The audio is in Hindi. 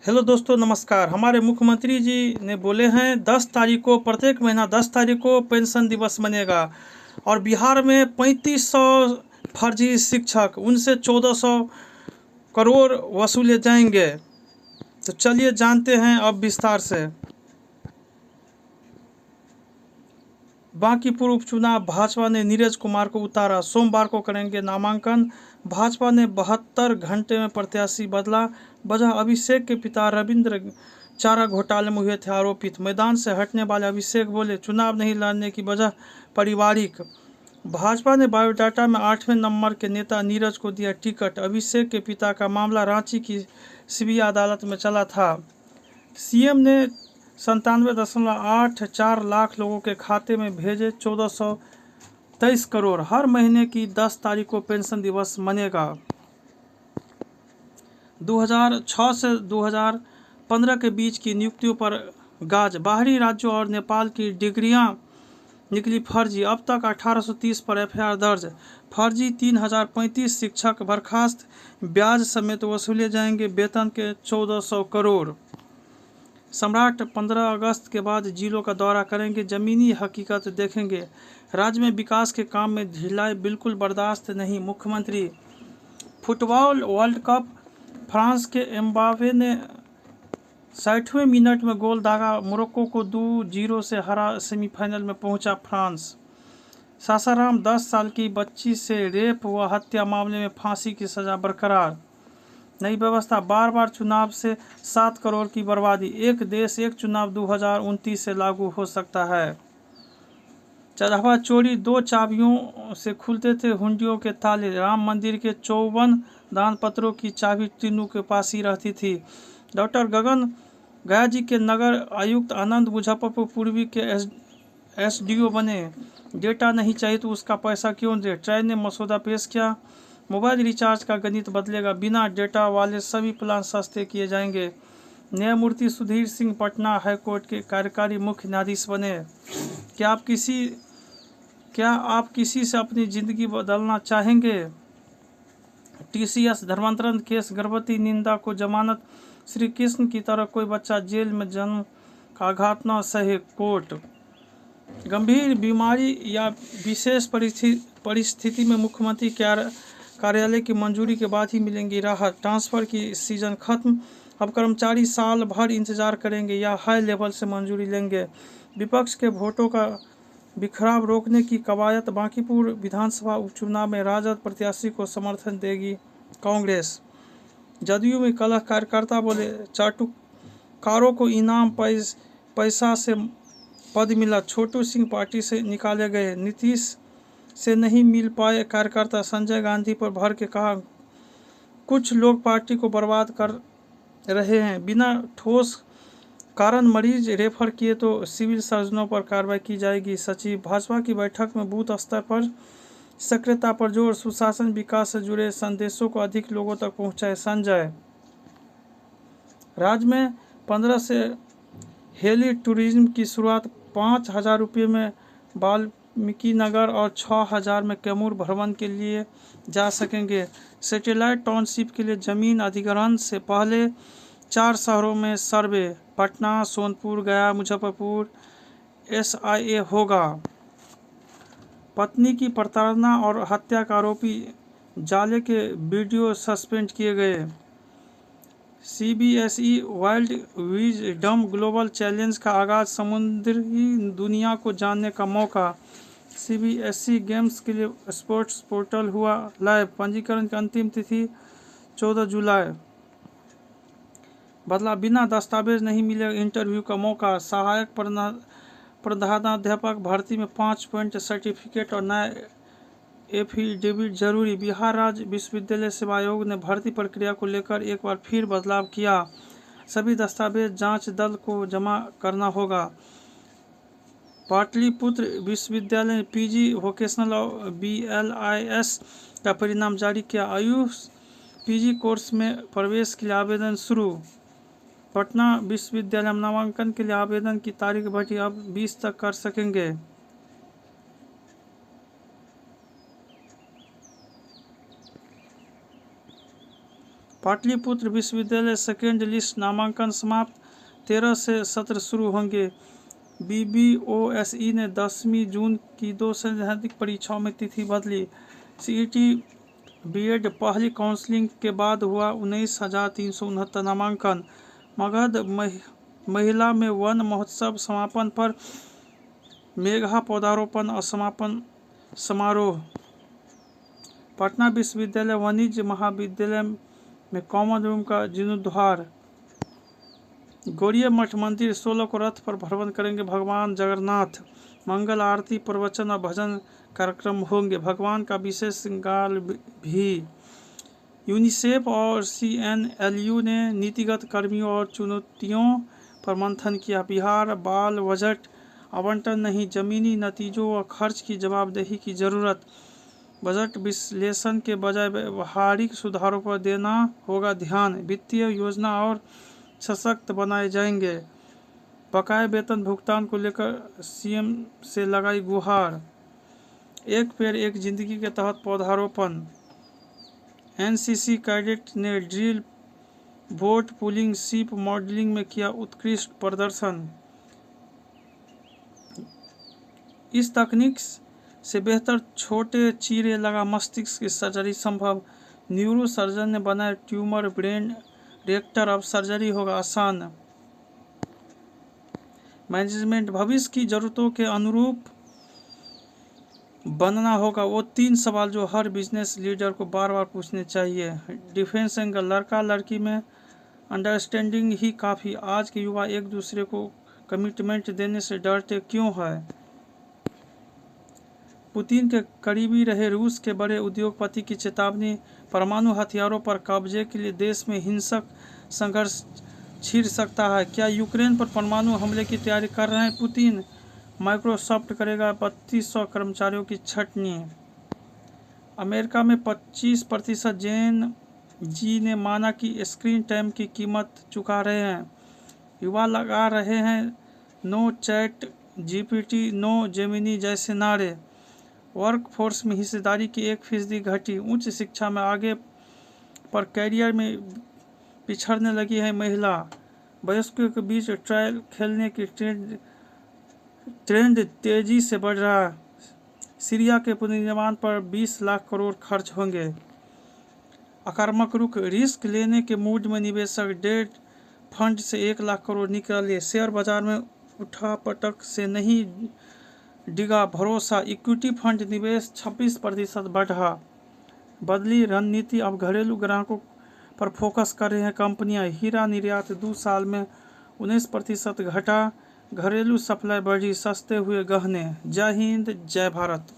हेलो दोस्तों, नमस्कार। हमारे मुख्यमंत्री जी ने बोले हैं 10 तारीख को, प्रत्येक महीना 10 तारीख को पेंशन दिवस मनेगा और बिहार में 3500 फर्जी शिक्षक, उनसे 1400 करोड़ वसूले जाएंगे। तो चलिए जानते हैं अब विस्तार से। बांकीपुर उपचुनाव, भाजपा ने नीरज कुमार को उतारा, सोमवार को करेंगे नामांकन। भाजपा ने 72 घंटे में प्रत्याशी बदला। वजह अभिषेक के पिता रविंद्र चारा घोटाले में हुए थे आरोपित। मैदान से हटने वाले अभिषेक बोले, चुनाव नहीं लड़ने की वजह पारिवारिक। भाजपा ने बायोडाटा में 8वें नंबर के नेता नीरज को दिया टिकट। अभिषेक के पिता का मामला रांची की सीबीआई अदालत में चला था। सीएम ने 97.84 लाख लोगों के खाते में भेजे 1423 करोड़। हर महीने की 10 तारीख को पेंशन दिवस मनेगा। 2006 से 2015 के बीच की नियुक्तियों पर गाज। बाहरी राज्यों और नेपाल की डिग्रियां निकली फर्जी। अब तक 1830 पर एफआईआर दर्ज। फर्जी 3035 शिक्षक बर्खास्त। ब्याज समेत वसूले जाएंगे वेतन के 1400 करोड़। सम्राट 15 अगस्त के बाद जिलों का दौरा करेंगे, जमीनी हकीकत देखेंगे। राज्य में विकास के काम में ढिलाई बिल्कुल बर्दाश्त नहीं, मुख्यमंत्री। फुटबॉल वर्ल्ड कप, फ्रांस के एम्बावे ने 60वें मिनट में गोल दागा। मोरक्को को 2-0 से हरा सेमीफाइनल में पहुंचा फ्रांस। सासाराम 10 साल की बच्ची से रेप व हत्या मामले में फांसी की सजा बरकरार। नई व्यवस्था, बार बार चुनाव से 7 करोड़ की बर्बादी। एक देश एक चुनाव 2029 से लागू हो सकता है। चढ़ावा चोरी, 2 चाबियों से खुलते थे हुंडियों के ताले। राम मंदिर के 54 दान पत्रों की चाबी तीनों के पास ही रहती थी। डॉक्टर गगन गया जी के नगर आयुक्त। आनंद मुजफ्फरपुर पूर्वी के एसडीओ बने। डेटा नहीं चाहिए तो उसका पैसा क्यों दे। ट्राई ने मसौदा पेश किया। मोबाइल रिचार्ज का गणित बदलेगा, बिना डेटा वाले सभी प्लान सस्ते किए जाएंगे। न्यायमूर्ति सुधीर सिंह पटना हाईकोर्ट के कार्यकारी मुख्य न्यायाधीश बने। क्या आप किसी से अपनी जिंदगी बदलना चाहेंगे? टीसीएस धर्मांतरण केस, गर्भवती निंदा को जमानत। श्री कृष्ण की तरह कोई बच्चा जेल में जन्म का आघात न सहे, कोर्ट। गंभीर बीमारी या विशेष परिस्थिति में मुख्यमंत्री कार्यालय की मंजूरी के बाद ही मिलेंगी राहत। ट्रांसफर की सीजन खत्म, अब कर्मचारी साल भर इंतजार करेंगे या हाई लेवल से मंजूरी लेंगे। विपक्ष के वोटों का बिखराव रोकने की कवायद। बांकीपुर विधानसभा उपचुनाव में राजद प्रत्याशी को समर्थन देगी कांग्रेस। जदयू में कलह, कार्यकर्ता बोले चाटुकारों को इनाम पैसा से पद मिला। छोटू सिंह पार्टी से निकाले गए। नीतीश से नहीं मिल पाए कार्यकर्ता। संजय गांधी पर भर के कहा, कुछ लोग पार्टी को बर्बाद कर रहे हैं। बिना ठोस कारण मरीज रेफर किए तो सिविल सर्जनों पर कार्रवाई की जाएगी, सचिव। भाजपा की बैठक में बूथ स्तर पर सक्रियता पर जोर। सुशासन विकास से जुड़े संदेशों को अधिक लोगों तक पहुंचाए, संजय। राज्य में 15 से हेली टूरिज्म की शुरुआत। 5000 रुपये में वाल्मीकि नगर और 6000 में कैमूर भ्रमण के लिए जा सकेंगे। सैटेलाइट टाउनशिप के लिए जमीन अधिग्रहण से पहले 4 शहरों में सर्वे। पटना, सोनपुर, गया, मुजफ्फरपुर एसआईए होगा। पत्नी की प्रताड़ना और हत्या का आरोपी जाले के वीडियो सस्पेंड किए गए। CBSE world wisdom global challenge का आगाज, समुद्री दुनिया को जानने का मौका। सीबीएसई गेम्स के लिए स्पोर्ट्स पोर्टल हुआ लाइव। पंजीकरण की अंतिम तिथि 14 जुलाई। बदला, बिना दस्तावेज नहीं मिलेगा इंटरव्यू का मौका। सहायक प्रधानाध्यापक भर्ती में 5 पॉइंट सर्टिफिकेट और नया एफिडेविट जरूरी। बिहार राज्य विश्वविद्यालय सेवा आयोग ने भर्ती प्रक्रिया को लेकर एक बार फिर बदलाव किया। सभी दस्तावेज जांच दल को जमा करना होगा। पाटलिपुत्र विश्वविद्यालय ने पीजी वोकेशनल और बीएलआईएस का परिणाम जारी किया। आयुष पीजी कोर्स में प्रवेश के लिए आवेदन शुरू। पटना विश्वविद्यालय में नामांकन के लिए आवेदन की तारीख बढ़ी, अब 20 तक कर सकेंगे। पाटलिपुत्र विश्वविद्यालय सेकेंड लिस्ट नामांकन समाप्त, 13 से सत्र शुरू होंगे। BBOSE ने 10वीं जून की 2 सैद्धांतिक परीक्षाओं में तिथि बदली। CET B.Ed पहली काउंसलिंग के बाद हुआ 19,369 नामांकन। मगध महिला में वन महोत्सव समापन पर मेघा पौधारोपण और समापन समारोह। पटना विश्वविद्यालय वाणिज्य महाविद्यालय में कॉमन रूम का जीर्णोद्धार। गौड़िया मठ मंदिर 16 को रथ पर भ्रमण करेंगे भगवान जगन्नाथ। मंगल आरती, प्रवचन और भजन कार्यक्रम होंगे। भगवान का विशेष श्रृंगार भी। यूनिसेफ और CNLU ने नीतिगत कर्मियों और चुनौतियों पर मंथन किया। बिहार बाल बजट आवंटन नहीं, जमीनी नतीजों और खर्च की जवाबदेही की जरूरत। बजट विश्लेषण के बजाय व्यवहारिक सुधारों पर देना होगा ध्यान। वित्तीय योजना और सशक्त बनाए जाएंगे। बकाया वेतन भुगतान को लेकर CM से लगाई गुहार। एक पेड़ एक जिंदगी के तहत पौधारोपण। NCC कैडेट ने drill, boat pulling, ship modelling में किया उत्कृष्ट प्रदर्शन। इस तकनीक से बेहतर छोटे चीरे लगा मस्तिष्क की सर्जरी संभव। न्यूरो सर्जन ने बनाया ट्यूमर ब्रेन रिएक्टर, अब सर्जरी होगा आसान। मैनेजमेंट भविष्य की जरूरतों के अनुरूप बनना होगा, वो 3 सवाल जो हर बिजनेस लीडर को बार बार पूछने चाहिए। डिफेंस एंगल, लड़का लड़की में अंडरस्टैंडिंग ही काफ़ी। आज के युवा एक दूसरे को कमिटमेंट देने से डरते क्यों है? पुतिन के करीबी रहे रूस के बड़े उद्योगपति की चेतावनी। परमाणु हथियारों पर कब्जे के लिए देश में हिंसक संघर्ष छिड़ सकता है। क्या यूक्रेन पर परमाणु हमले की तैयारी कर रहे हैं पुतिन? माइक्रोसॉफ्ट करेगा 3200 कर्मचारियों की छटनी। अमेरिका में 25% जेन जी ने माना कि स्क्रीन टाइम की कीमत चुका रहे हैं। युवा लगा रहे हैं no chat GPT, no Gemini जैसे नारे। वर्कफोर्स में हिस्सेदारी की 1% घटी। उच्च शिक्षा में आगे पर कैरियर में पिछड़ने लगी है महिला। वयस्कों के बीच ट्रायल खेलने की ट्रेंड तेजी से बढ़ रहा है। सीरिया के पुनर्निर्माण पर 20 लाख करोड़ खर्च होंगे। आक्रामक रुख, रिस्क लेने के मूड में निवेशक। डेट फंड से 1 लाख करोड़ निकाले। शेयर बाजार में उठापटक से नहीं डिगा भरोसा। इक्विटी फंड निवेश 26% बढ़ा। बदली रणनीति, अब घरेलू ग्राहकों पर फोकस कर रही हैं कंपनियां। हीरा निर्यात 2 साल में 19% घटा। घरेलू सप्लाई बढ़ी, सस्ते हुए गहने। जय हिंद, जय भारत।